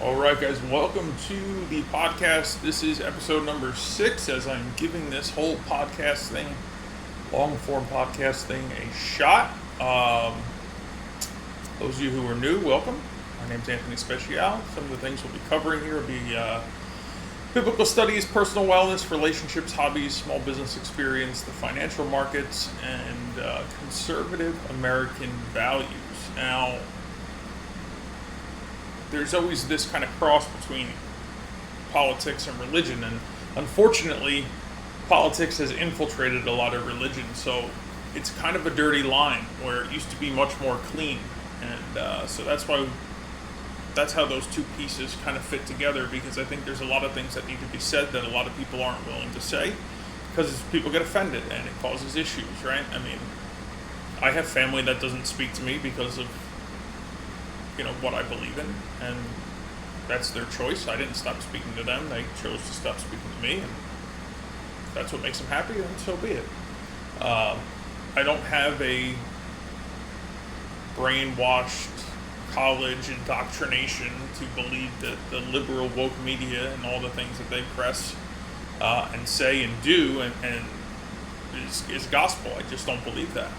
All right, guys, welcome to the podcast. This is episode number 6 as I'm giving this whole podcast thing, long form podcast thing, a shot. Those of you who are new, welcome. My name's Anthony Speciale. Some of the things we'll be covering here will be biblical studies, personal wellness, relationships, hobbies, small business experience, the financial markets, and conservative American values. Now, there's always this kind of cross between politics and religion, and unfortunately, politics has infiltrated a lot of religion, so it's kind of a dirty line where it used to be much more clean, and so that's how those two pieces kind of fit together, because I think there's a lot of things that need to be said that a lot of people aren't willing to say, because people get offended, and it causes issues, right? I mean, I have family that doesn't speak to me because of what I believe in, and that's their choice. I didn't stop speaking to them. They chose to stop speaking to me, and that's what makes them happy, and so be it. I don't have a brainwashed college indoctrination to believe that the liberal woke media and all the things that they press and say and do and is gospel. I just don't believe that,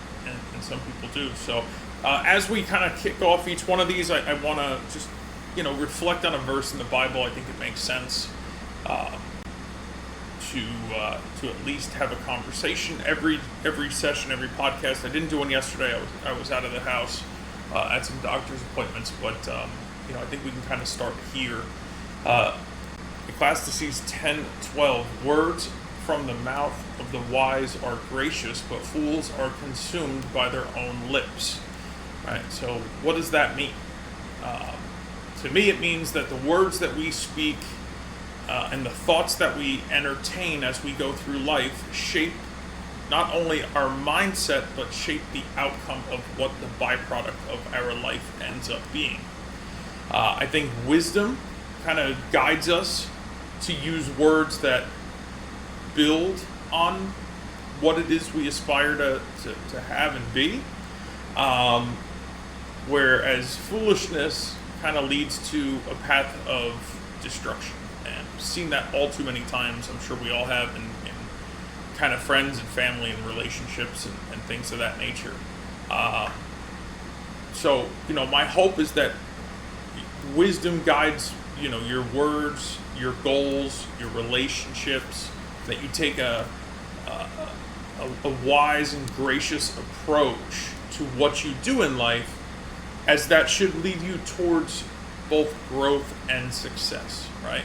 and some people do. So as we kind of kick off each one of these, I want to just, reflect on a verse in the Bible. I think it makes sense to at least have a conversation every session, every podcast. I didn't do one yesterday. I was out of the house at some doctor's appointments, but I think we can kind of start here. Ecclesiastes 10:12, words from the mouth of the wise are gracious, but fools are consumed by their own lips. Right, so what does that mean? To me, it means that the words that we speak and the thoughts that we entertain as we go through life shape not only our mindset, but shape the outcome of what the byproduct of our life ends up being. I think wisdom kind of guides us to use words that build on what it is we aspire to have and be. Whereas foolishness kind of leads to a path of destruction. And I've seen that all too many times. I'm sure we all have in kind of friends and family and relationships and things of that nature. So, my hope is that wisdom guides, your words, your goals, your relationships, that you take a wise and gracious approach to what you do in life, as that should lead you towards both growth and success, right?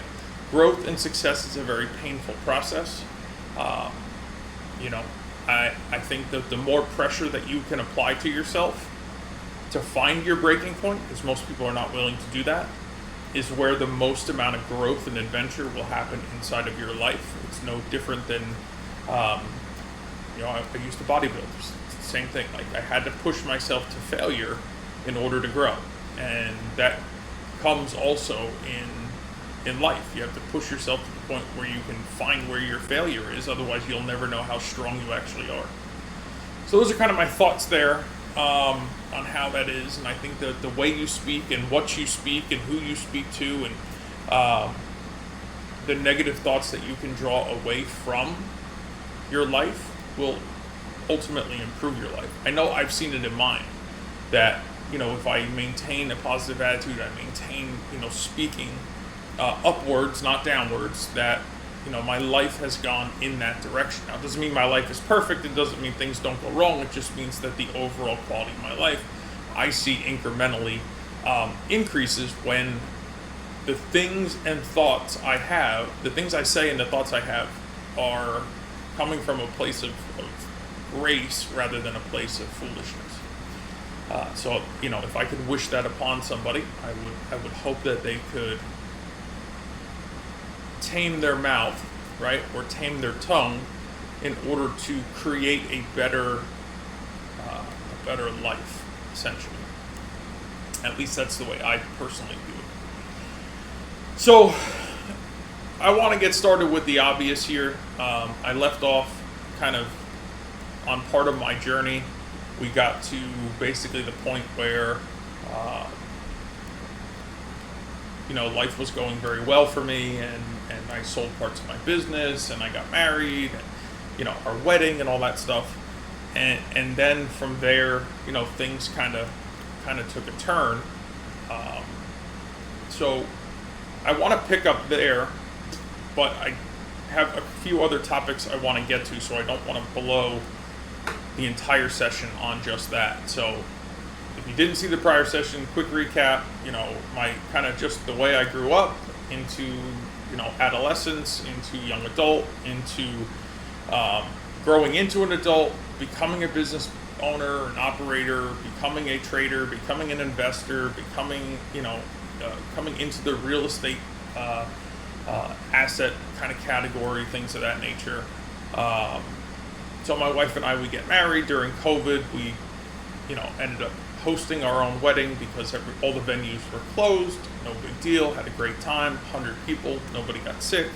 Growth and success is a very painful process. I think that the more pressure that you can apply to yourself to find your breaking point, because most people are not willing to do that, is where the most amount of growth and adventure will happen inside of your life. It's no different than, I used to bodybuild. It's the same thing. Like, I had to push myself to failure in order to grow, and that comes also in life. You have to push yourself to the point where you can find where your failure is, otherwise you'll never know how strong you actually are. So those are kind of my thoughts there on how that is, and I think that the way you speak and what you speak and who you speak to, and the negative thoughts that you can draw away from your life will ultimately improve your life. I know I've seen it in mine, that if I maintain a positive attitude, I maintain, speaking upwards, not downwards, that, my life has gone in that direction. Now, it doesn't mean my life is perfect. It doesn't mean things don't go wrong. It just means that the overall quality of my life, I see incrementally increases when the things and thoughts I have, the things I say and the thoughts I have are coming from a place of grace rather than a place of foolishness. So, if I could wish that upon somebody, I would hope that they could tame their mouth, right, or tame their tongue in order to create a better life, essentially. At least that's the way I personally do it. So, I want to get started with the obvious here. I left off kind of on part of my journey. We got to basically the point where life was going very well for me, and I sold parts of my business, and I got married, and our wedding and all that stuff, and then from there, things kind of took a turn. So I want to pick up there, but I have a few other topics I want to get to, so I don't want to blow the entire session on just that. So if you didn't see the prior session, quick recap, my kind of just the way I grew up into, adolescence, into young adult, into growing into an adult, becoming a business owner, an operator, becoming a trader, becoming an investor, becoming, coming into the real estate asset kind of category, things of that nature. So my wife and I, we get married during COVID. We, ended up hosting our own wedding because all the venues were closed. No big deal. Had a great time. 100 people. Nobody got sick.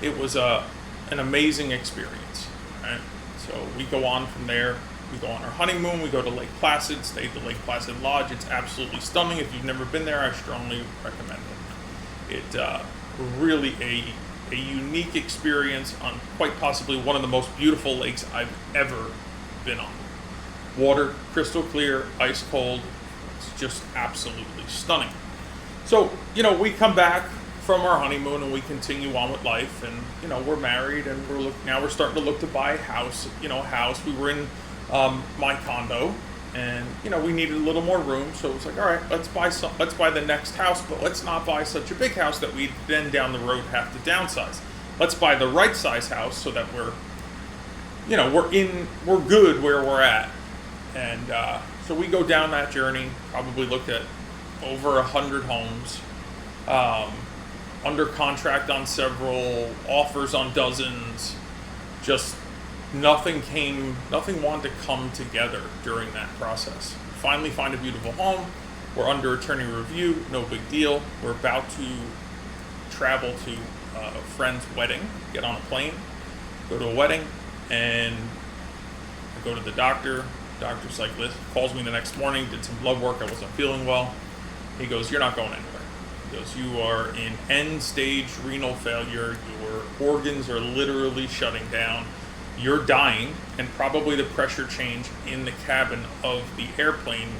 It was an amazing experience. Right? So we go on from there. We go on our honeymoon. We go to Lake Placid. Stay at the Lake Placid Lodge. It's absolutely stunning. If you've never been there, I strongly recommend it. It really a unique experience on quite possibly one of the most beautiful lakes I've ever been on. Water, crystal clear, ice cold. It's just absolutely stunning. So, we come back from our honeymoon and we continue on with life, and, we're married, and we're starting to look to buy a house, We were in my condo, and, we needed a little more room. So it was like, all right, let's buy the next house, but let's not buy such a big house that we then down the road have to downsize. Let's buy the right size house so that we're good where we're at. And so we go down that journey, probably looked at over 100 homes, under contract on several, offers on dozens, just nothing wanted to come together during that process. Finally find a beautiful home. We're under attorney review, no big deal. We're about to travel to a friend's wedding, get on a plane, go to a wedding, and I go to the doctor. Doctor's like, calls me the next morning, did some blood work, I wasn't feeling well. He goes, you're not going anywhere. He goes, you are in end stage renal failure, your organs are literally shutting down, you're dying, and probably the pressure change in the cabin of the airplane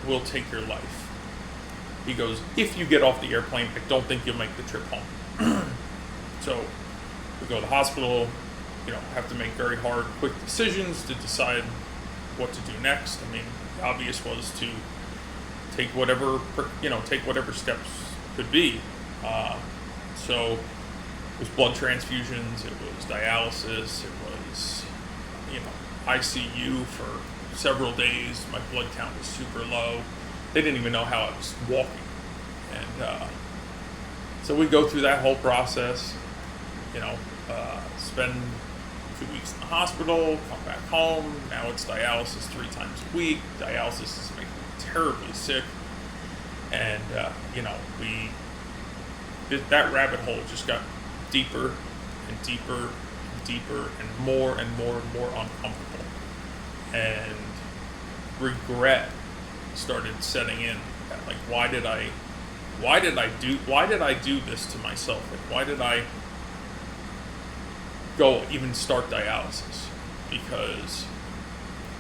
will take your life. He goes, if you get off the airplane, I don't think you'll make the trip home. So we go to the hospital, have to make very hard, quick decisions to decide what to do next. I mean, the obvious was to take whatever steps could be. So it was blood transfusions, it was dialysis, it was, ICU for several days. My blood count was super low. They didn't even know how I was walking. And so we go through that whole process, spend 2 weeks in the hospital, come back home. Now it's dialysis 3 times a week. Dialysis is making me terribly sick. And, that rabbit hole just got deeper and deeper and deeper and more uncomfortable. And regret started setting in. Like, why did I do this to myself? Like, why did I go even start dialysis? Because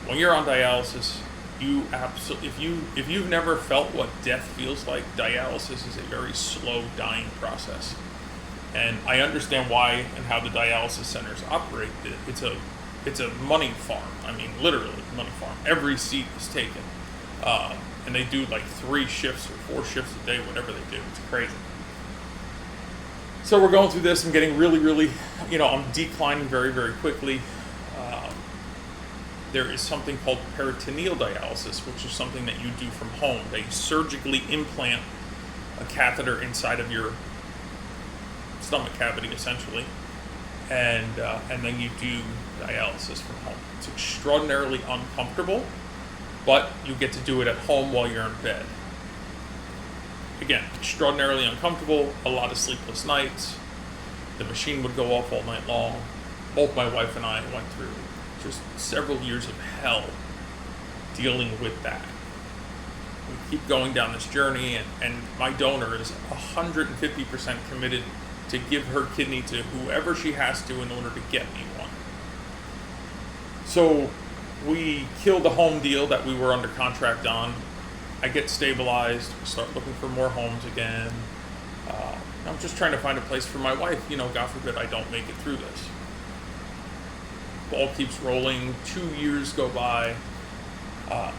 when you're on dialysis, if you've never felt what death feels like, dialysis is a very slow dying process. And I understand why and how the dialysis centers operate. It's a money farm. I mean, literally money farm. Every seat is taken, and they do like 3 shifts or 4 shifts a day, whatever they do. It's crazy. So we're going through this and getting really, I'm declining very, very quickly. There is something called peritoneal dialysis, which is something that you do from home. They surgically implant a catheter inside of your stomach cavity, essentially, and then you do dialysis from home. It's extraordinarily uncomfortable, but you get to do it at home while you're in bed. Again, extraordinarily uncomfortable, a lot of sleepless nights. The machine would go off all night long. Both my wife and I went through just several years of hell dealing with that. we keep going down this journey, and my donor is 150% committed to give her kidney to whoever she has to in order to get me one. So we kill the home deal that we were under contract on. I get stabilized, start looking for more homes again. I'm just trying to find a place for my wife. God forbid I don't make it through this. Ball keeps rolling. 2 years go by.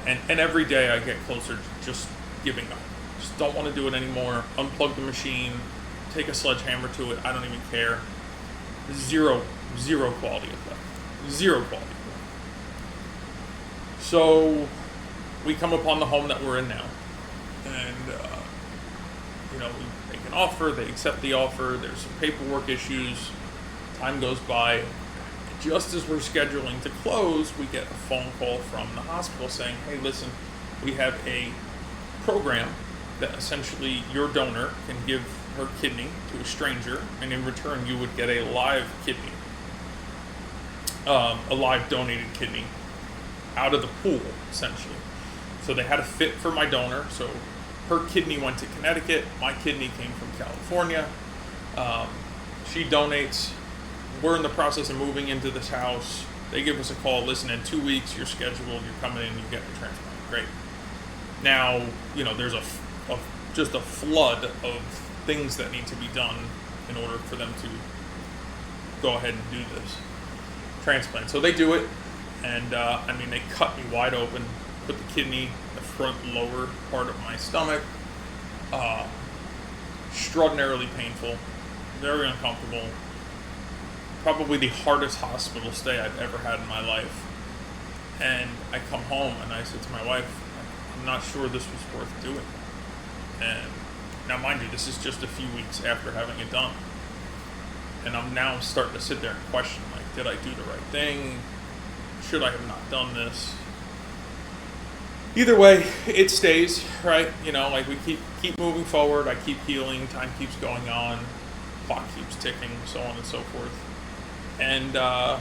And every day I get closer to just giving up. Just don't want to do it anymore. Unplug the machine. Take a sledgehammer to it. I don't even care. Zero quality of life. Zero quality of life. So we come upon the home that we're in now. And, we make an offer. They accept the offer. There's some paperwork issues. Time goes by. Just as we're scheduling to close, we get a phone call from the hospital saying, hey, listen, we have a program that essentially your donor can give her kidney to a stranger, and in return you would get a live kidney, a live donated kidney out of the pool, essentially. So they had a fit for my donor, so her kidney went to Connecticut, my kidney came from California. She donates. We're in the process of moving into this house. They give us a call. Listen, in 2 weeks, you're scheduled. You're coming in. You get the transplant. Great. Now, there's just a flood of things that need to be done in order for them to go ahead and do this transplant. So they do it, and they cut me wide open, put the kidney in the front lower part of my stomach. Extraordinarily painful, very uncomfortable. Probably the hardest hospital stay I've ever had in my life. And I come home and I said to my wife, I'm not sure this was worth doing. And now, mind you, this is just a few weeks after having it done. And I'm now starting to sit there and question, did I do the right thing? Should I have not done this? Either way, it stays, right? We keep moving forward. I keep healing. Time keeps going on. Clock keeps ticking, so on and so forth. And, a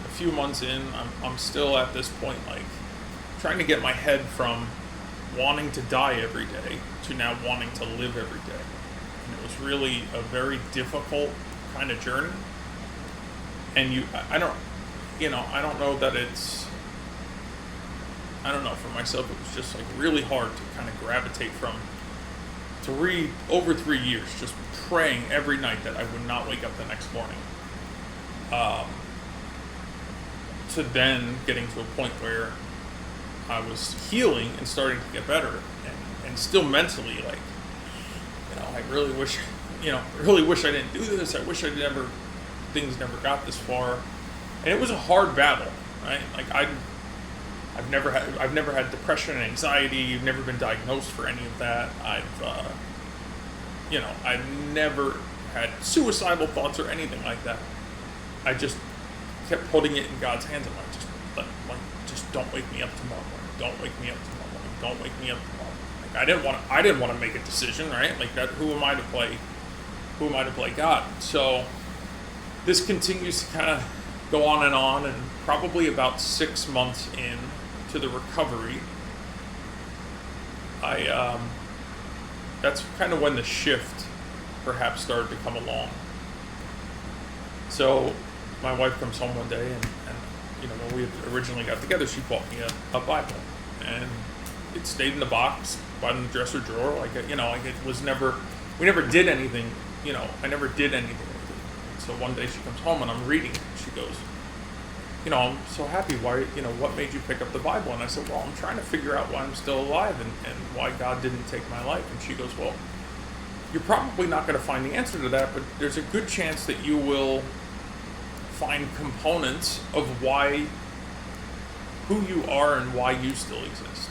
few months in, I'm still at this point, trying to get my head from wanting to die every day to now wanting to live every day. And it was really a very difficult kind of journey. And I don't know that it's, I don't know, for myself, it was just really hard to kind of gravitate from, to read over 3 years, just praying every night that I would not wake up the next morning. To then getting to a point where I was healing and starting to get better, and still mentally I really wish I didn't do this. I wish things never got this far. And it was a hard battle, right? I've never had depression and anxiety. I've never been diagnosed for any of that. I've never had suicidal thoughts or anything like that. I just kept putting it in God's hands. I'm just don't wake me up tomorrow morning. Don't wake me up tomorrow morning. Don't wake me up tomorrow morning. I didn't want to make a decision, right? That. Who am I to play God? So this continues to kind of go on, and probably about 6 months in to the recovery, that's kind of when the shift perhaps started to come along. So my wife comes home one day, and when we originally got together, she bought me a Bible, and it stayed in the box by the dresser drawer. It was never, we never did anything. I never did anything with it. So one day she comes home and I'm reading it. She goes, I'm so happy. Why, what made you pick up the Bible? And I said, well, I'm trying to figure out why I'm still alive and why God didn't take my life. And she goes, well, you're probably not going to find the answer to that, but there's a good chance that you will find components of who you are and why you still exist.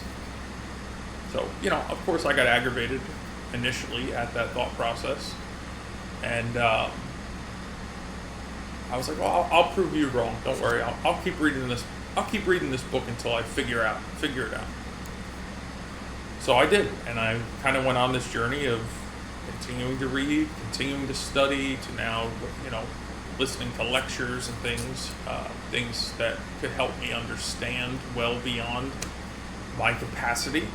So, of course I got aggravated initially at that thought process. And I was like, well, I'll prove you wrong. Don't worry. I'll keep reading this. I'll keep reading this book until I figure it out. So I did, and I kind of went on this journey of continuing to read, continuing to study, to now, listening to lectures and things that could help me understand well beyond my capacity,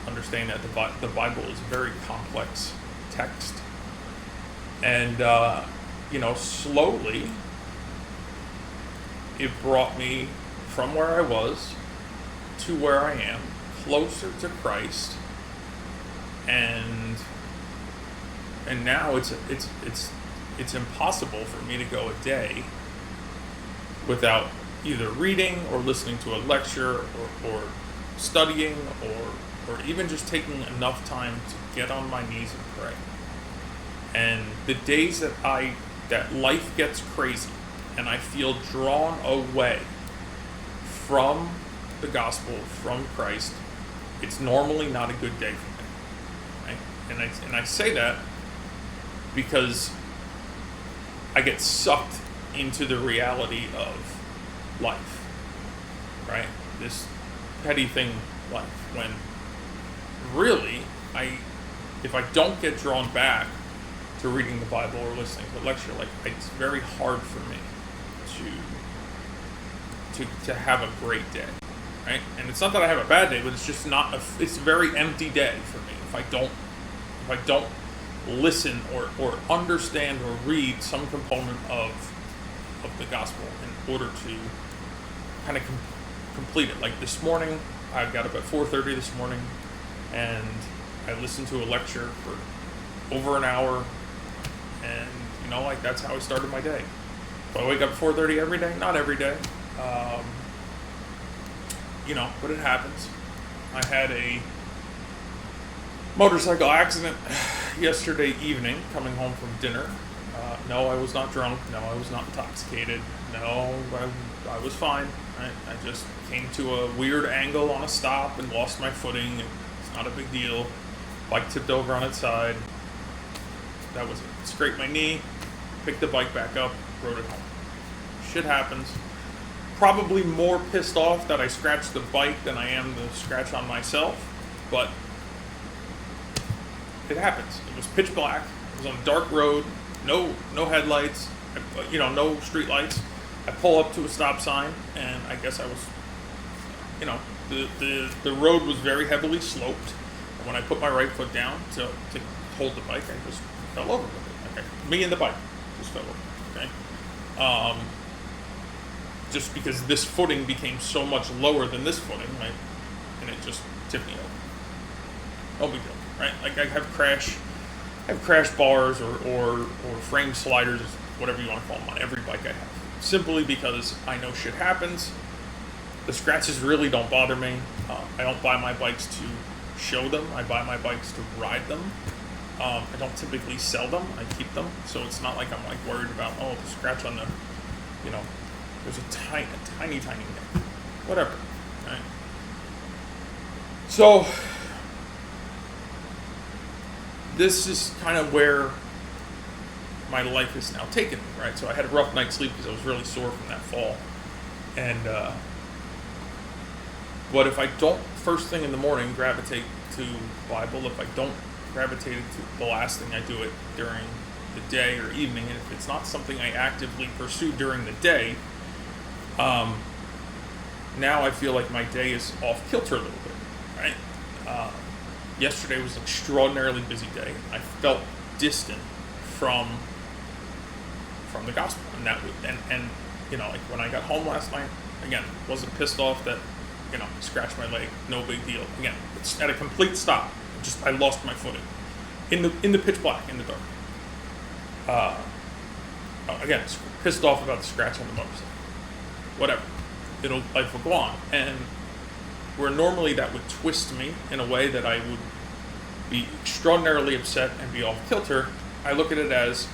understanding that the Bible is a very complex text. And, slowly it brought me from where I was to where I am, closer to Christ. And now it's impossible for me to go a day without either reading or listening to a lecture or studying or even just taking enough time to get on my knees and pray. And the days that life gets crazy and I feel drawn away from the gospel, from Christ, it's normally not a good day for me. Right? And I say that because I get sucked into the reality of life, right? This petty thing, life, when really if I don't get drawn back to reading the Bible or listening to a lecture, it's very hard for me to have a great day, right? And it's not that I have a bad day, but it's just it's a very empty day for me if I don't listen or understand or read some component of the gospel in order to kind of complete it. Like this morning, I got up at 4:30 this morning, and I listened to a lecture for over an hour, and that's how I started my day. Do I wake up at 4:30 every day? Not every day, but it happens. I had a motorcycle accident yesterday evening coming home from dinner. No, I was not drunk. No, I was not intoxicated. No, I was fine. I just came to a weird angle on a stop and lost my footing. It's not a big deal. Bike tipped over on its side. That was it. Scraped my knee, picked the bike back up, rode it home. Shit happens. Probably more pissed off that I scratched the bike than I am the scratch on myself, but it happens. It was pitch black. It was on a dark road, no headlights, no street lights. I pull up to a stop sign, and I guess I was, the road was very heavily sloped. And when I put my right foot down to hold the bike, I just fell over with it. Okay, me and the bike just fell over. Okay, just because this footing became so much lower than this footing, right, and it just tipped me over. No big deal, right? Like I have crash bars or frame sliders, whatever you want to call them, on every bike I have. Simply because I know shit happens. The scratches really don't bother me. I don't buy my bikes to show them. I buy my bikes to ride them. I don't typically sell them. I keep them. So it's not like I'm worried about, the scratch on the, there's a tiny nick. Whatever. Right? So this is kind of where my life is now taken me, right? So I had a rough night's sleep because I was really sore from that fall. And, but if I don't first thing in the morning gravitate to Bible, if I don't gravitate to the last thing I do it during the day or evening, and if it's not something I actively pursue during the day, now I feel like my day is off kilter a little bit, right? Yesterday was an extraordinarily busy day. I felt distant from the gospel, and that would, and when I got home last night, again, wasn't pissed off that scratched my leg, no big deal. Again, it's at a complete stop. I lost my footing in the pitch black, in the dark. Again, pissed off about the scratch on the motorcycle. Whatever, life will go on, and where normally that would twist me in a way that I would be extraordinarily upset and be off kilter, I look at it as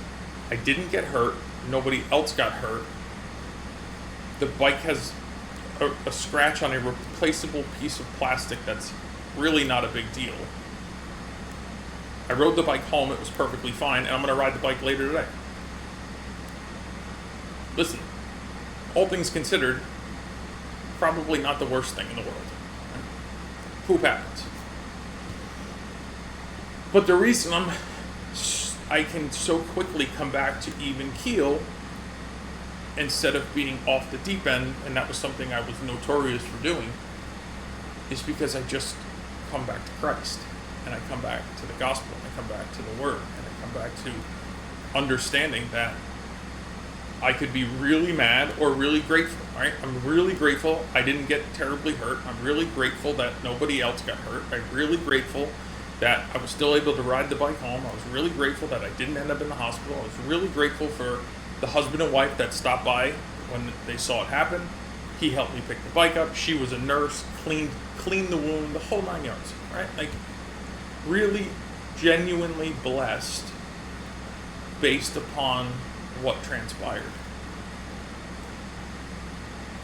I didn't get hurt, nobody else got hurt. The bike has a scratch on a replaceable piece of plastic that's really not a big deal. I rode the bike home, it was perfectly fine, and I'm going to ride the bike later today. Listen, all things considered, probably not the worst thing in the world. Poop happens. But the reason I can so quickly come back to even keel instead of being off the deep end, and that was something I was notorious for doing, is because I just come back to Christ, and I come back to the gospel, and I come back to the word, and I come back to understanding that I could be really mad or really grateful, right? I'm really grateful I didn't get terribly hurt. I'm really grateful that nobody else got hurt. I'm really grateful that I was still able to ride the bike home. I was really grateful that I didn't end up in the hospital. I was really grateful for the husband and wife that stopped by when they saw it happen. He helped me pick the bike up. She was a nurse, cleaned the wound, the whole 9 yards, right? Like, really genuinely blessed based upon what transpired.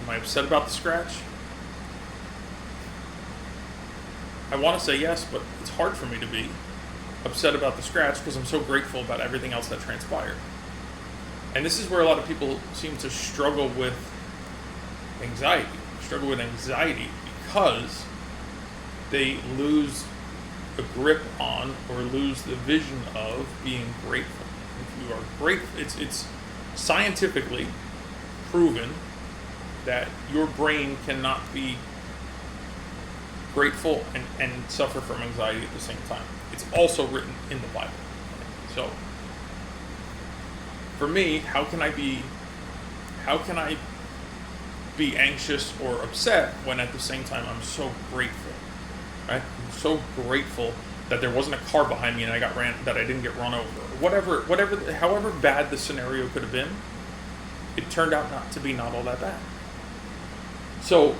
Am I upset about the scratch? I want to say yes, but it's hard for me to be upset about the scratch because I'm so grateful about everything else that transpired. And this is where a lot of people seem to struggle with anxiety because they lose a grip on or lose the vision of being grateful. If you are grateful, it's scientifically proven that your brain cannot be grateful and suffer from anxiety at the same time. It's also written in the Bible. So for me, how can I be anxious or upset when at the same time I'm so grateful, right? I'm so grateful that there wasn't a car behind me and that I didn't get run over. However bad the scenario could have been, it turned out not all that bad. So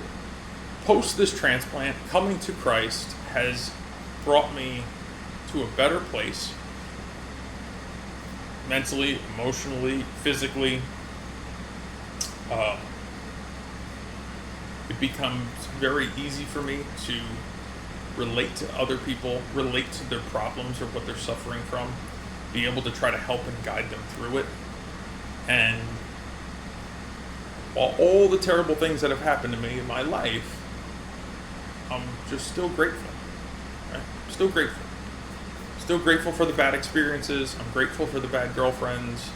post this transplant, coming to Christ has brought me to a better place, mentally, emotionally, physically. It becomes very easy for me to relate to other people, relate to their problems or what they're suffering from, be able to try to help and guide them through it. And while all the terrible things that have happened to me in my life, I'm just still grateful, right? Still grateful. Still grateful for the bad experiences. I'm grateful for the bad girlfriends.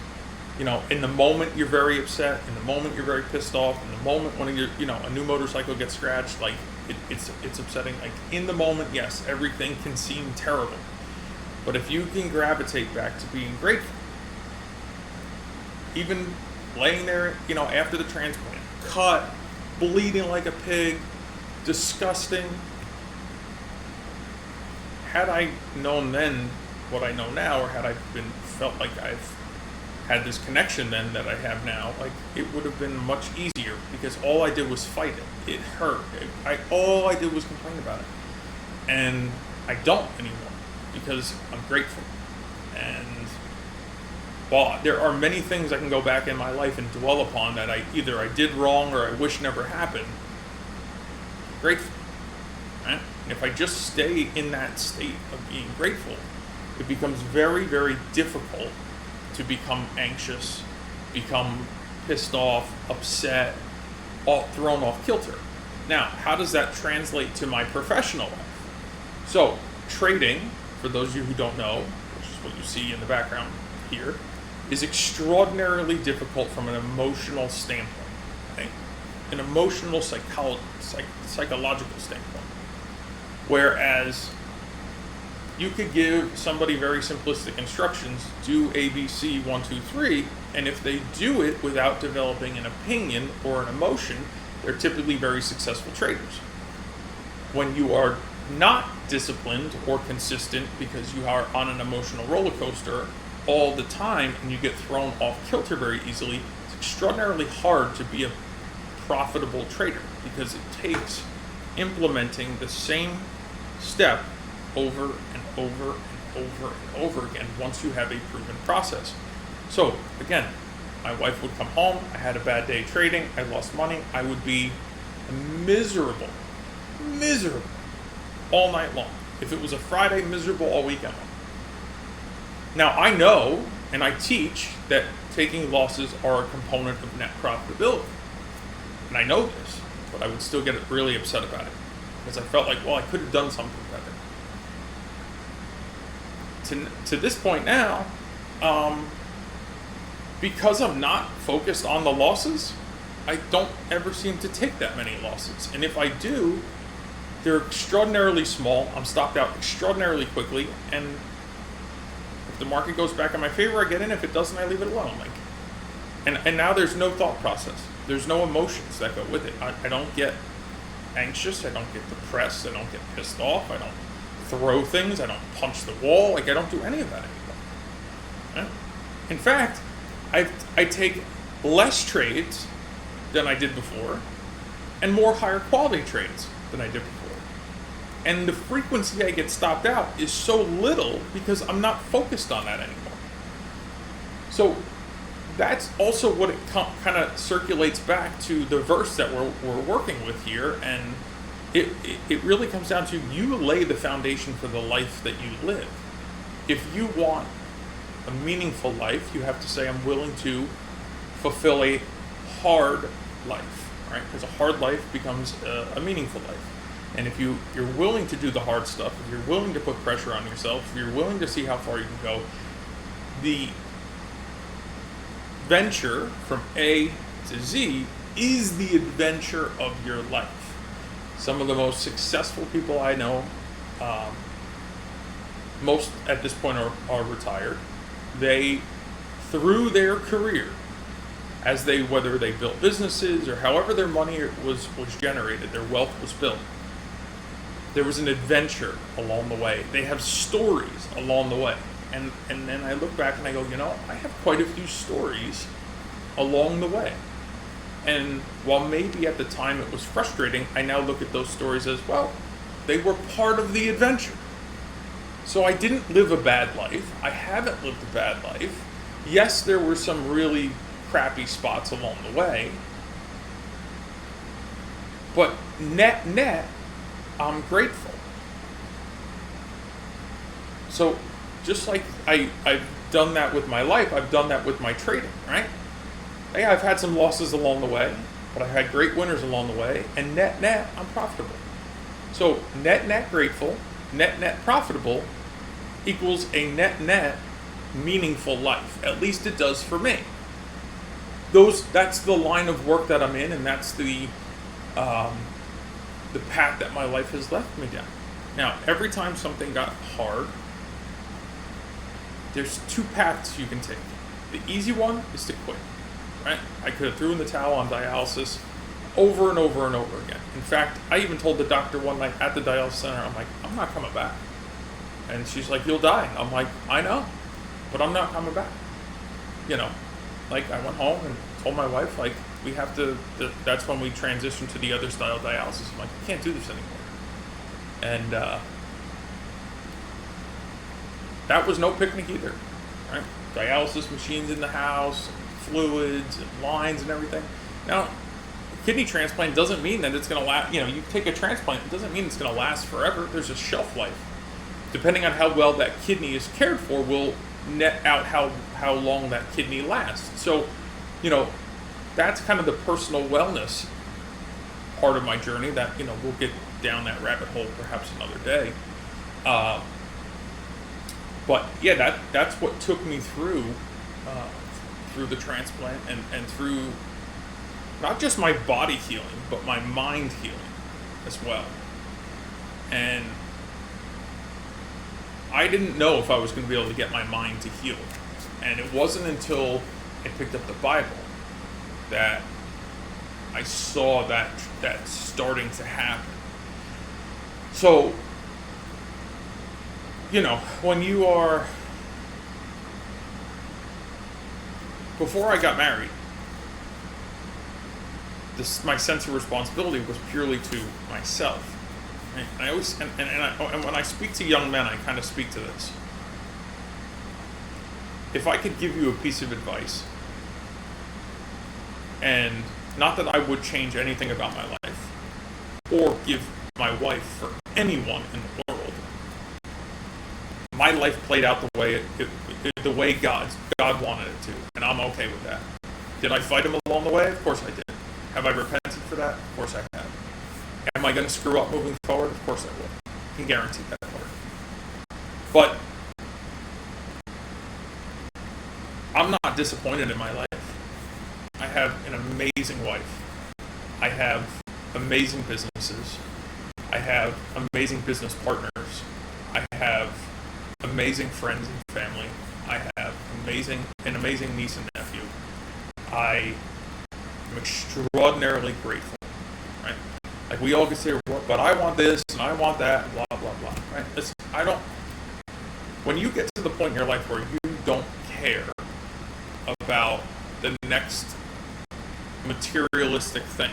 You know, in the moment you're very upset, in the moment you're very pissed off, in the moment when a new motorcycle gets scratched, like it's upsetting. Like in the moment, yes, everything can seem terrible. But if you can gravitate back to being grateful, even laying there, after the transplant, cut, bleeding like a pig, disgusting. Had I known then what I know now, or had I felt like I've had this connection then that I have now, like it would have been much easier because all I did was fight it. It hurt. All I did was complain about it. And I don't anymore because I'm grateful. And while there are many things I can go back in my life and dwell upon that I did wrong or I wish never happened, I'm grateful. Right? And if I just stay in that state of being grateful, it becomes very, very difficult to become anxious, become pissed off, upset, thrown off kilter. Now, how does that translate to my professional life? So, trading, for those of you who don't know, which is what you see in the background here, is extraordinarily difficult from an emotional standpoint, okay? An emotional psychological standpoint. Whereas you could give somebody very simplistic instructions, do ABC 1, 2, 3, and if they do it without developing an opinion or an emotion, they're typically very successful traders. When you are not disciplined or consistent because you are on an emotional roller coaster all the time and you get thrown off kilter very easily, it's extraordinarily hard to be a profitable trader because it takes implementing the same step over and over and over and over again once you have a proven process. So again, my wife would come home, I had a bad day trading, I lost money, I would be miserable all night long. If it was a Friday, miserable all weekend long. Now I know and I teach that taking losses are a component of net profitability. And I know this, but I would still get really upset about it because I felt like, well, I could have done something better. To this point now, because I'm not focused on the losses, I don't ever seem to take that many losses. And if I do, they're extraordinarily small. I'm stopped out extraordinarily quickly, and if the market goes back in my favor, I get in. If it doesn't, I leave it alone. And now there's no thought process. There's no emotions that go with it. I don't get anxious. I don't get depressed. I don't get pissed off. I don't throw things. I don't punch the wall. I don't do any of that anymore. Right? In fact, I take less trades than I did before, and more higher quality trades than I did before. And the frequency I get stopped out is so little because I'm not focused on that anymore. So that's also what it kind of circulates back to the verse that we're working with here, and it really comes down to you lay the foundation for the life that you live. If you want a meaningful life, you have to say, I'm willing to fulfill a hard life, right? Because a hard life becomes a meaningful life. And if you're willing to do the hard stuff, if you're willing to put pressure on yourself, if you're willing to see how far you can go, the venture from A to Z is the adventure of your life. Some of the most successful people I know, most at this point are retired. They, through their career, whether they built businesses or however their money was generated, their wealth was built, there was an adventure along the way. They have stories along the way. And then I look back and I go, I have quite a few stories along the way. And while maybe at the time it was frustrating, I now look at those stories as, well, they were part of the adventure. So I didn't live a bad life. I haven't lived a bad life. Yes, there were some really crappy spots along the way. But net, I'm grateful. So just like I've done that with my life, I've done that with my trading, right? Hey, I've had some losses along the way, but I've had great winners along the way, and net, I'm profitable. So net grateful, net profitable equals a net meaningful life. At least it does for me. That's the line of work that I'm in, and that's the path that my life has left me down. Now, every time something got hard, there's two paths you can take. The easy one is to quit, right? I could have threw in the towel on dialysis over and over and over again. In fact, I even told the doctor one night at the dialysis center, I'm like, I'm not coming back. And she's like, you'll die. I'm like, I know, but I'm not coming back. I went home and told my wife, we have to, that's when we transitioned to the other style dialysis. I'm like, I can't do this anymore. And that was no picnic either, right? Dialysis machines in the house, fluids and lines and everything. Now, kidney transplant doesn't mean that it's going to last, you take a transplant, it doesn't mean it's going to last forever. There's a shelf life. Depending on how well that kidney is cared for will net out how long that kidney lasts. So, that's kind of the personal wellness part of my journey that, we'll get down that rabbit hole perhaps another day. But yeah, that's what took me through the transplant and through not just my body healing, but my mind healing as well. And I didn't know if I was going to be able to get my mind to heal. And it wasn't until I picked up the Bible that I saw that starting to happen. So, when you are, before I got married, my sense of responsibility was purely to myself. And I always, and when I speak to young men, I kind of speak to this. If I could give you a piece of advice, and not that I would change anything about my life, or give my wife for anyone in the world, my life played out the way God wanted it to, and I'm okay with that. Did I fight him along the way? Of course I did. Have I repented for that? Of course I have. Am I going to screw up moving forward? Of course I will. I can guarantee that part. But I'm not disappointed in my life. I have an amazing wife. I have amazing businesses. I have amazing business partners. I have amazing friends and family. I have an amazing niece and nephew. I am extraordinarily grateful, right? Like we all can say, well, but I want this and I want that, and blah, blah, blah, right? Listen, when you get to the point in your life where you don't care about the next materialistic thing,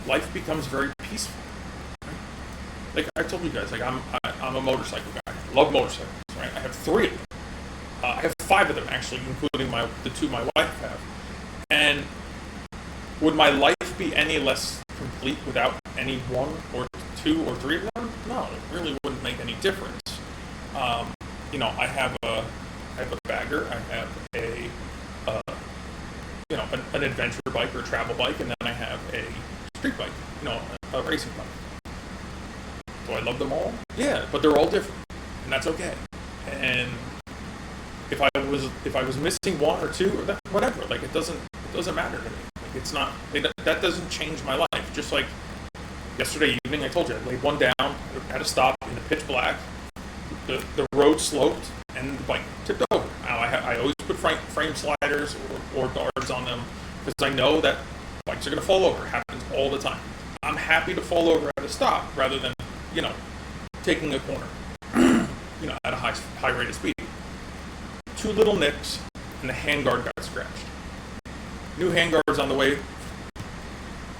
life becomes very peaceful. Right? Like I told you guys, like I'm a motorcycle guy. I love motorcycles, right? I have 3 of them. I have 5 of them actually, including the 2 my wife have. And would my life be any less complete without any 1 or 2 or 3 of them? No, it really wouldn't make any difference. I have a bagger. I have an adventure bike or a travel bike, and then I have a street bike, a racing bike. Do I love them all? Yeah, but they're all different, and that's okay. And if I was missing 1 or 2 or that, whatever, like it doesn't matter to me. Like it's not that doesn't change my life. Just like yesterday evening, I told you I laid one down at a stop in the pitch black. The road sloped and the bike tipped over. Now I always put frame sliders or guards on them because I know that bikes are going to fall over. It happens all the time. I'm happy to fall over at a stop rather than taking a corner at a high rate of speed. 2 little nicks and the handguard got scratched. New handguards on the way.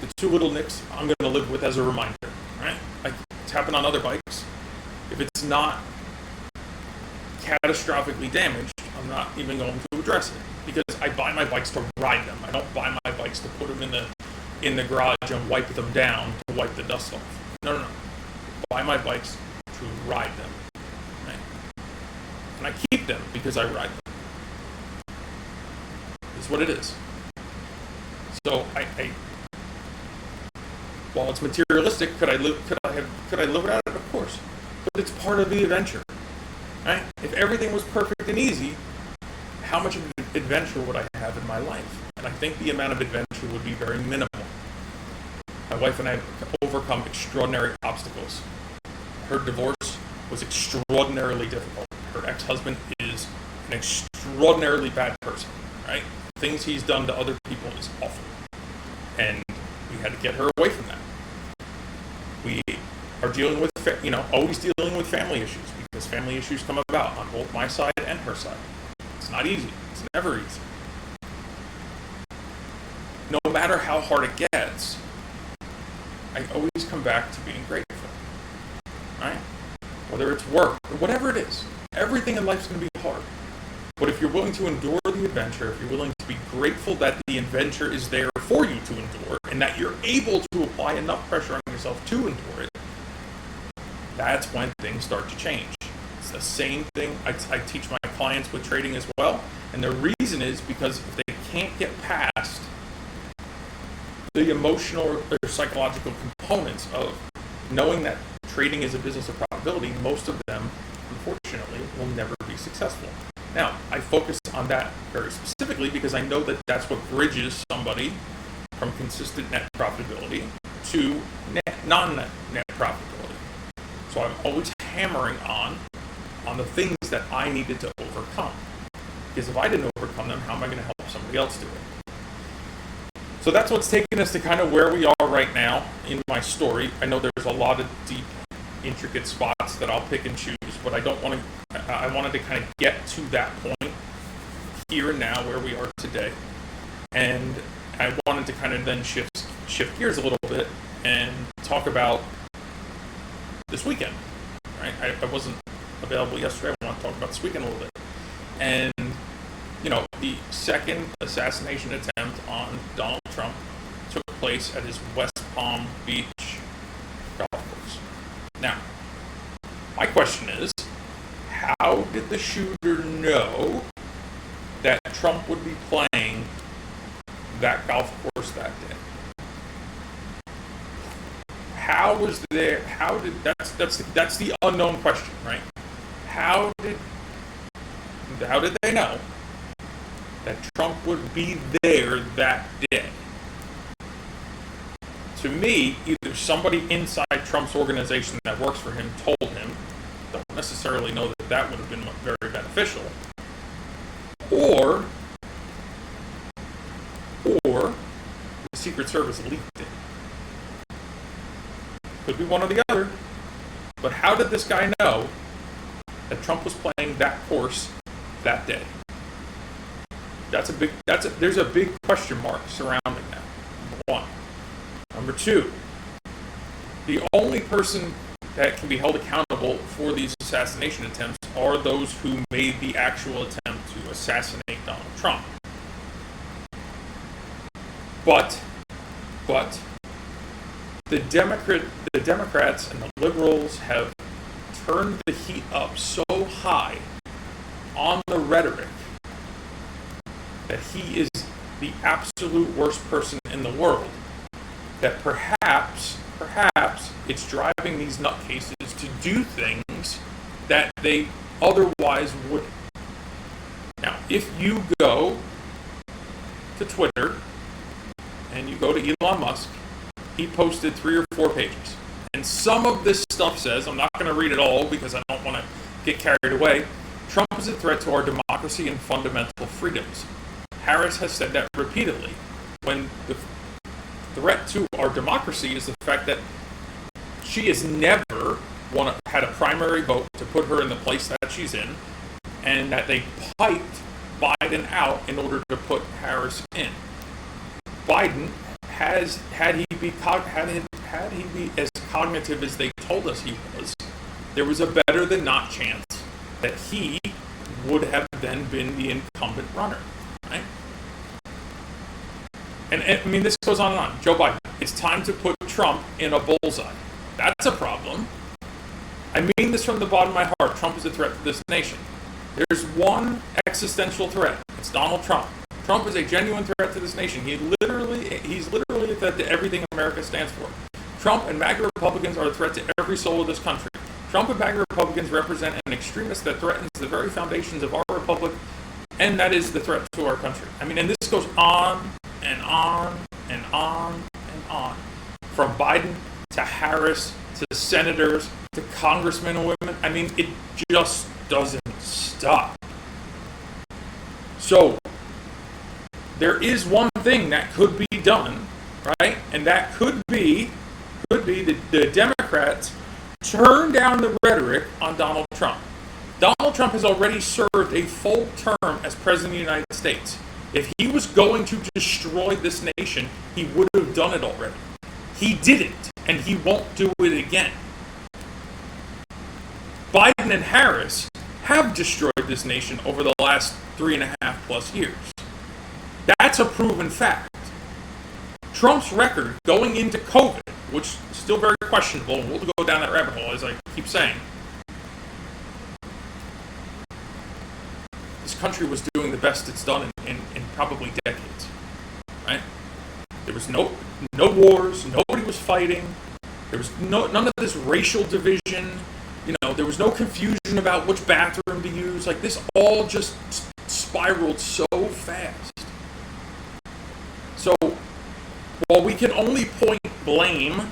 The 2 little nicks I'm going to live with as a reminder, right? Like it's happened on other bikes. If it's not catastrophically damaged, I'm not even going to address it because I buy my bikes to ride them. I don't buy my bikes to put them in the garage and wipe them down to wipe the dust off. No. Buy my bikes to ride them, right? And I keep them because I ride them. It's what it is. So I while it's materialistic, could I live without it? Of course, but it's part of the adventure. Right? If everything was perfect and easy, how much of an adventure would I have in my life? And I think the amount of adventure would be very minimal. My wife and I have overcome extraordinary obstacles. Her divorce was extraordinarily difficult. Her ex-husband is an extraordinarily bad person, right? Things he's done to other people is awful. And we had to get her away from that. We are dealing with, always dealing with family issues because family issues come about on both my side and her side. It's not easy. It's never easy. No matter how hard it gets, I always come back to being grateful, right? Whether it's work or whatever it is, everything in life is going to be hard. But if you're willing to endure the adventure, if you're willing to be grateful that the adventure is there for you to endure and that you're able to apply enough pressure on yourself to endure it, that's when things start to change. It's the same thing I teach my clients with trading as well. And the reason is because if they can't get past the emotional or psychological components of knowing that trading is a business of probability, most of them, unfortunately, will never be successful. Now, I focus on that very specifically because I know that that's what bridges somebody from consistent net profitability to non-net profitability. So I'm always hammering on the things that I needed to overcome. Because if I didn't overcome them, how am I going to help somebody else do it? So that's what's taken us to kind of where we are right now in my story. I know there's a lot of deep, intricate spots that I'll pick and choose, but I wanted to kind of get to that point here and now where we are today. And I wanted to kind of then shift gears a little bit and talk about this weekend. Right? I wasn't available yesterday. I want to talk about this weekend a little bit. And, the second assassination attempt on Donald Trump took place at his West Palm Beach golf course. Now, my question is, how did the shooter know that Trump would be playing that golf course that day? That's the unknown question, right? How did they know that Trump would be there that day to me, either somebody inside Trump's organization that works for him told him, don't necessarily know that that would have been very beneficial, or the Secret Service leaked it. Could be one or the other. But how did this guy know that Trump was playing that course that day? There's a big question mark surrounding that. Number one. Number two, the only person that can be held accountable for these assassination attempts are those who made the actual attempt to assassinate Donald Trump. But the Democrats and the liberals have turned the heat up so high on the rhetoric that he is the absolute worst person in the world, that perhaps it's driving these nutcases to do things that they otherwise wouldn't. Now, if you go to Twitter and you go to Elon Musk, he posted 3 or 4 pages. And some of this stuff says, I'm not going to read it all because I don't want to get carried away, Trump is a threat to our democracy and fundamental freedoms. Harris has said that repeatedly, when the threat to our democracy is the fact that she has never had a primary vote to put her in the place that she's in, and that they piped Biden out in order to put Harris in. Biden had he be as cognitive as they told us he was, there was a better than not chance that he would have then been the incumbent runner, right? And I mean, this goes on and on. Joe Biden, it's time to put Trump in a bullseye. That's a problem. I mean this from the bottom of my heart. Trump is a threat to this nation. There's one existential threat. It's Donald Trump. Trump is a genuine threat to this nation. He's literally a threat to everything America stands for. Trump and MAGA Republicans are a threat to every soul of this country. Trump and MAGA Republicans represent an extremist that threatens the very foundations of our republic, and that is the threat to our country. I mean, and this goes on and on and on and on. From Biden to Harris to senators to congressmen and women. I mean, it just doesn't stop. So, there is one thing that could be done, right? And that could be the Democrats turn down the rhetoric on Donald Trump. Donald Trump has already served a full term as President of the United States. If he was going to destroy this nation, he would have done it already. He didn't, and he won't do it again. Biden and Harris have destroyed this nation over the last 3.5+ years. That's a proven fact. Trump's record going into COVID, which is still very questionable, and we'll go down that rabbit hole as I keep saying, this country was doing the best it's done in probably decades, right? There was no wars, nobody was fighting, there was none of this racial division, there was no confusion about which bathroom to use. Like, this all just spiraled so fast. So, while we can only point blame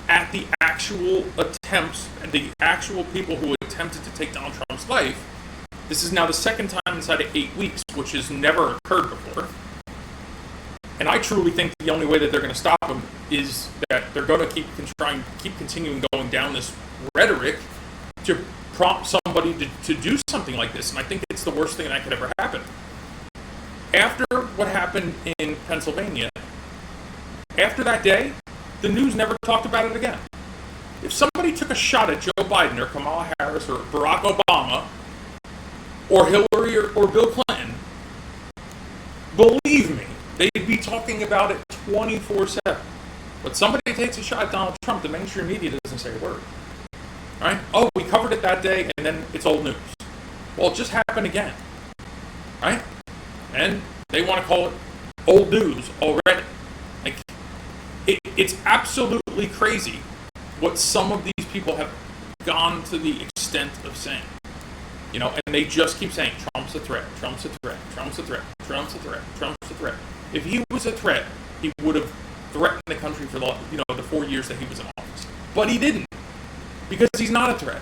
at the actual attempts and the actual people who attempted to take Donald Trump's life, this is now the second time inside of 8 weeks, which has never occurred before. And I truly think the only way that they're going to stop him is that they're going to keep continuing going down this rhetoric to prompt somebody to do something like this. And I think it's the worst thing that could ever happen. After what happened in Pennsylvania, after that day, the news never talked about it again. If somebody took a shot at Joe Biden or Kamala Harris or Barack Obama or Hillary or Bill Clinton, believe me, they'd be talking about it 24/7. But somebody takes a shot at Donald Trump, the mainstream media doesn't say a word. Right? Oh, we covered it that day, and then it's old news. Well, it just happened again. Right? And they want to call it old news already. Like, it's absolutely crazy what some of these people have gone to the extent of saying. And they just keep saying, Trump's a threat, Trump's a threat, Trump's a threat, Trump's a threat, Trump's a threat. If he was a threat, he would have threaten the country for the 4 years that he was in office. But he didn't, because he's not a threat,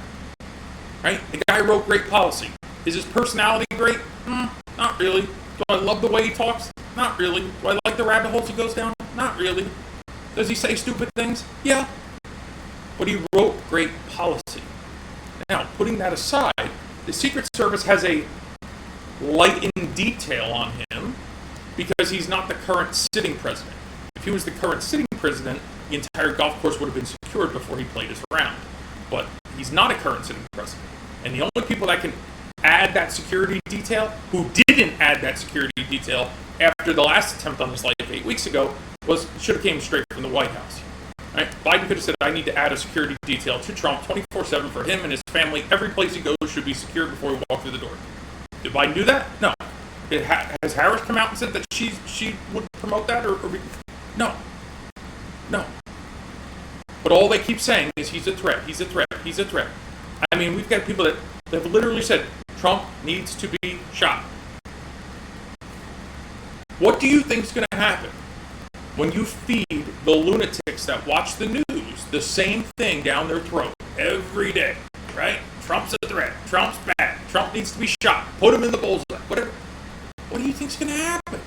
right? The guy wrote great policy. Is his personality great? Not really. Do I love the way he talks? Not really. Do I like the rabbit holes he goes down? Not really. Does he say stupid things? Yeah. But he wrote great policy. Now, putting that aside, the Secret Service has a light in detail on him because he's not the current sitting president. If he was the current sitting president, the entire golf course would have been secured before he played his round. But he's not a current sitting president. And the only people that can add that security detail, who didn't add that security detail after the last attempt on his life 8 weeks ago, should have came straight from the White House. Right? Biden could have said, I need to add a security detail to Trump 24/7 for him and his family. Every place he goes should be secured before he walks through the door. Did Biden do that? No. Has Harris come out and said that she would promote that? No. No. But all they keep saying is he's a threat, he's a threat, he's a threat. I mean, we've got people that have literally said Trump needs to be shot. What do you think is going to happen when you feed the lunatics that watch the news the same thing down their throat every day, right? Trump's a threat. Trump's bad. Trump needs to be shot. Put him in the bullseye. Whatever. What do you think's going to happen?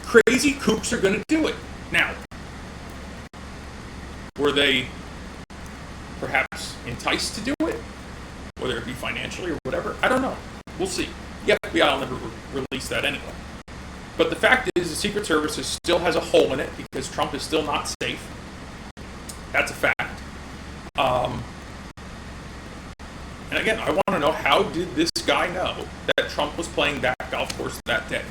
Crazy kooks are going to do it. Now, were they perhaps enticed to do it? Whether it be financially or whatever? I don't know. We'll see. The FBI will never release that anyway. But the fact is, the Secret Service still has a hole in it because Trump is still not safe. That's a fact. And again, I want to know, how did this guy know that Trump was playing that golf course that day?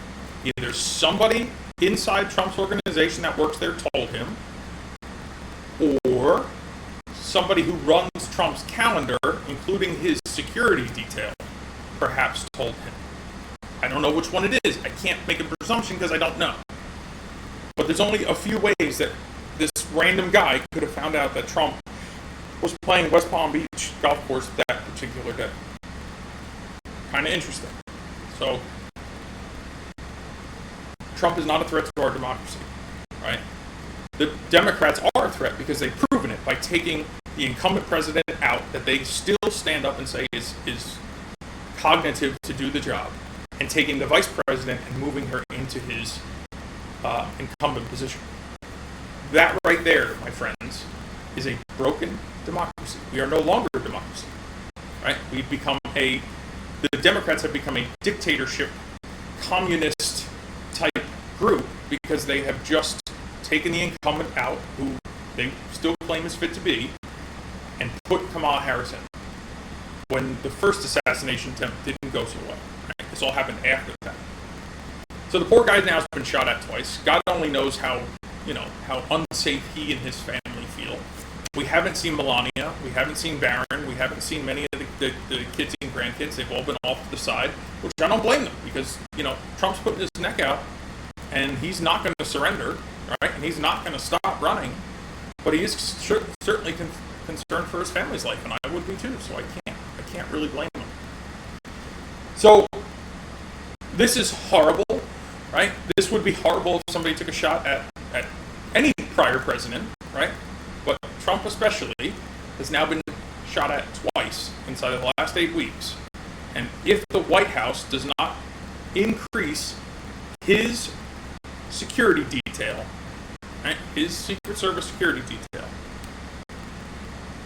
Either somebody inside Trump's organization that works there told him, or somebody who runs Trump's calendar, including his security detail, perhaps told him. I don't know which one it is. I can't make a presumption because I don't know. But there's only a few ways that this random guy could have found out that Trump was playing West Palm Beach golf course that particular day. Kind of interesting. So, Trump is not a threat to our democracy, right? The Democrats are a threat because they've proven it by taking the incumbent president out, that they still stand up and say is cognitive to do the job, and taking the vice president and moving her into his incumbent position. That right there, my friends, is a broken democracy. We are no longer a democracy, right? The Democrats have become a dictatorship, communist type group because they have just taken the incumbent out, who they still claim is fit to be, and put Kamala Harris in. When the first assassination attempt didn't go so well. Right? This all happened after that. So the poor guy now has been shot at twice. God only knows how unsafe he and his family feel. We haven't seen Melania. We haven't seen Barron. We haven't seen many of the kids and grandkids. They've all been off to the side, which I don't blame them, because, Trump's putting his neck out, and he's not going to surrender, right? And he's not going to stop running. But he is certainly concerned for his family's life, and I would be too, so I can't really blame him. So, this is horrible, right? This would be horrible if somebody took a shot at any prior president, right? But Trump especially has now been shot at twice inside of the last 8 weeks. And if the White House does not increase his security detail, right, his Secret Service security detail,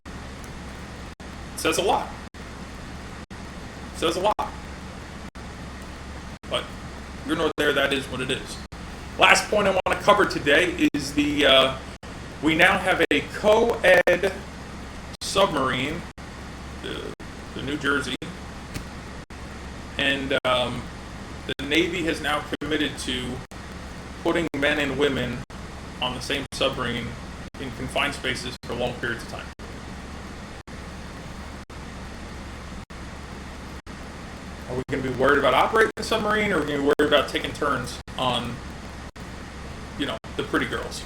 it says a lot. It says a lot. But you're not there, that is what it is. Last point I want to cover today is we now have a co-ed submarine, the New Jersey, and the Navy has now committed to putting men and women on the same submarine in confined spaces for long periods of time. Are we going to be worried about operating the submarine, or are we going to be worried about taking turns on, the pretty girls?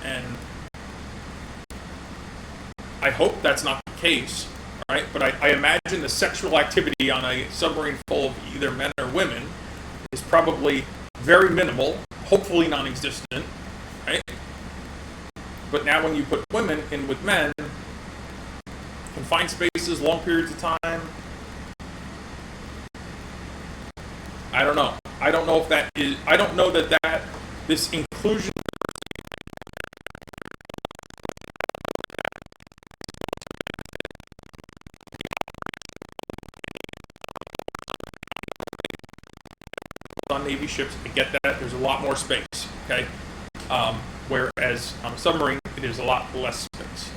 And I hope that's not the case, right? But I imagine the sexual activity on a submarine full of either men or women is probably very minimal, hopefully non-existent, right? But now when you put women in with men, confined spaces, long periods of time, I don't know. I don't know if that is, I don't know that this inclusion on Navy ships, I get that. There's a lot more space, okay? Whereas on a submarine, it is a lot less space.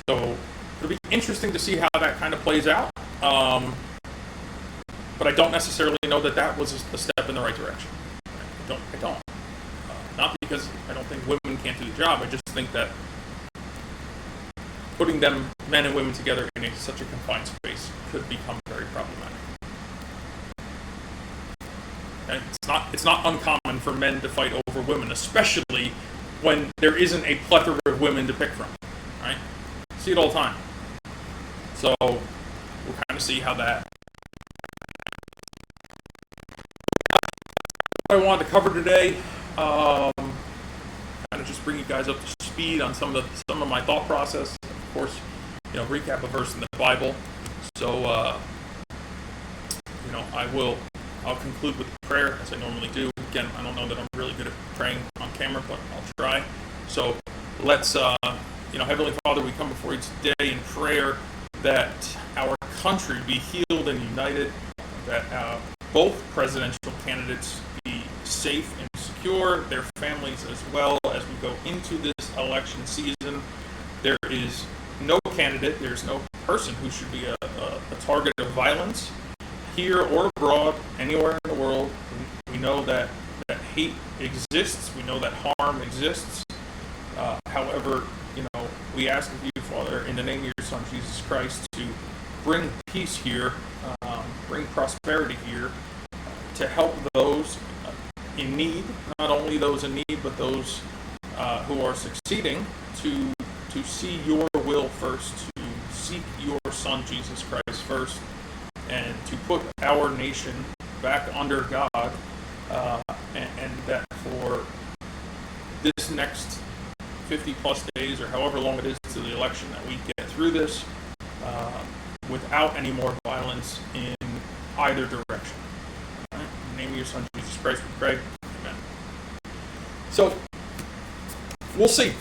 So it'll be interesting to see how that kind of plays out. But I don't necessarily know that was a step in the right direction. I don't. Not because I don't think women can't do the job. I just think that putting them, men and women, together in such a confined space could become very problematic. And it's not uncommon for men to fight over women, especially when there isn't a plethora of women to pick from. Right? See it all the time. So we'll kind of see how that. What I wanted to cover today, kind of just bring you guys up to speed on some of my thought process. Of course, recap a verse in the Bible. So I'll conclude with prayer as I normally do. Again, I don't know that I'm really good at praying on camera, but I'll try. So let's, Heavenly Father, we come before you today in prayer that our country be healed and united, that both presidential candidates be safe and secure, their families as well, as we go into this election season. There is no candidate, there's no person who should be a target of violence here or abroad, anywhere in the world. We know that hate exists. We know that harm exists. However, we ask of you, Father, in the name of your Son, Jesus Christ, to bring peace here, bring prosperity here, to help those in need, not only those in need, but those who are succeeding, to see your will first, to seek your Son, Jesus Christ, first, and to put our nation back under God, and that for this next 50 plus days, or however long it is to the election, that we get through this without any more violence in either direction. All right? In the name of your Son, Jesus Christ, we pray. Amen. So, we'll see.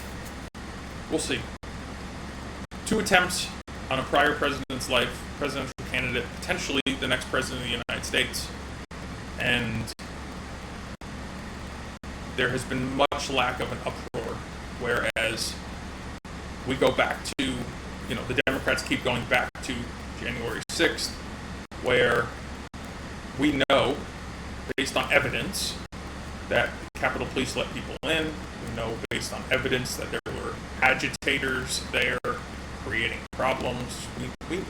We'll see. 2 attempts on a prior president's life, presidential candidate, potentially the next president of the United States. And there has been much lack of an uproar, whereas we go back to, the Democrats keep going back to January 6th, where we know, based on evidence, that Capitol Police let people in. We know, based on evidence, that there were agitators there creating problems.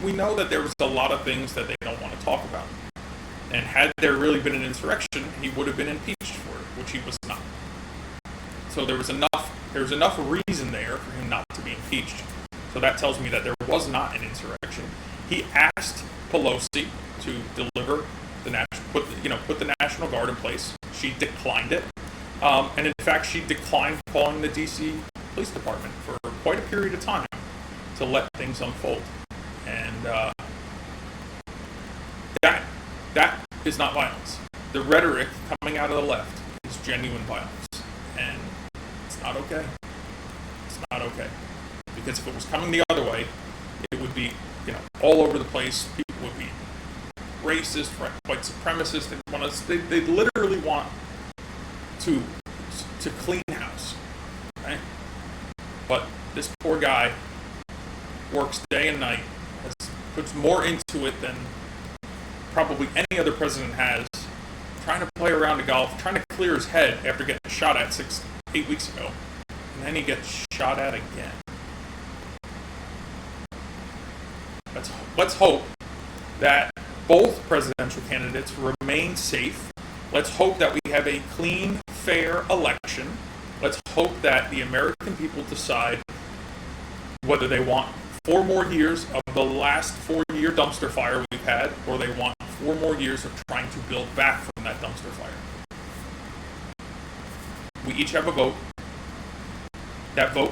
We know that there was a lot of things that they don't want to talk about. And had there really been an insurrection, he would have been impeached for it, which he was not. So there was enough reason there for him not to be impeached. So that tells me that there was not an insurrection. He asked Pelosi to deliver put the National Guard in place. She declined it. And in fact, she declined calling the D.C. Police Department for quite a period of time to let things unfold. And that is not violence. The rhetoric coming out of the left is genuine violence. And it's not okay. It's not okay. Because if it was coming the other way, it would be, all over the place. People would be racist, white supremacist. They literally want to clean house, right? But this poor guy works day and night, puts more into it than probably any other president has, trying to play around the golf, trying to clear his head after getting shot at 8 weeks ago, and then he gets shot at again. Let's hope that both presidential candidates remain safe. Let's hope that we have a clean, fair election. Let's hope that the American people decide whether they want 4 more years of the last 4-year dumpster fire we've had, or they want 4 more years of trying to build back from that dumpster fire. We each have a vote. That vote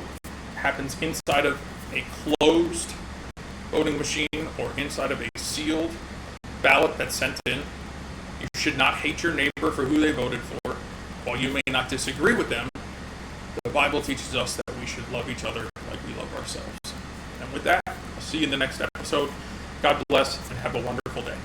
happens inside of a closed voting machine or inside of a sealed ballot that's sent in. You should not hate your neighbor for who they voted for. While you may not disagree with them, the Bible teaches us that we should love each other like we love ourselves. And with that, I'll see you in the next episode. God bless and have a wonderful day.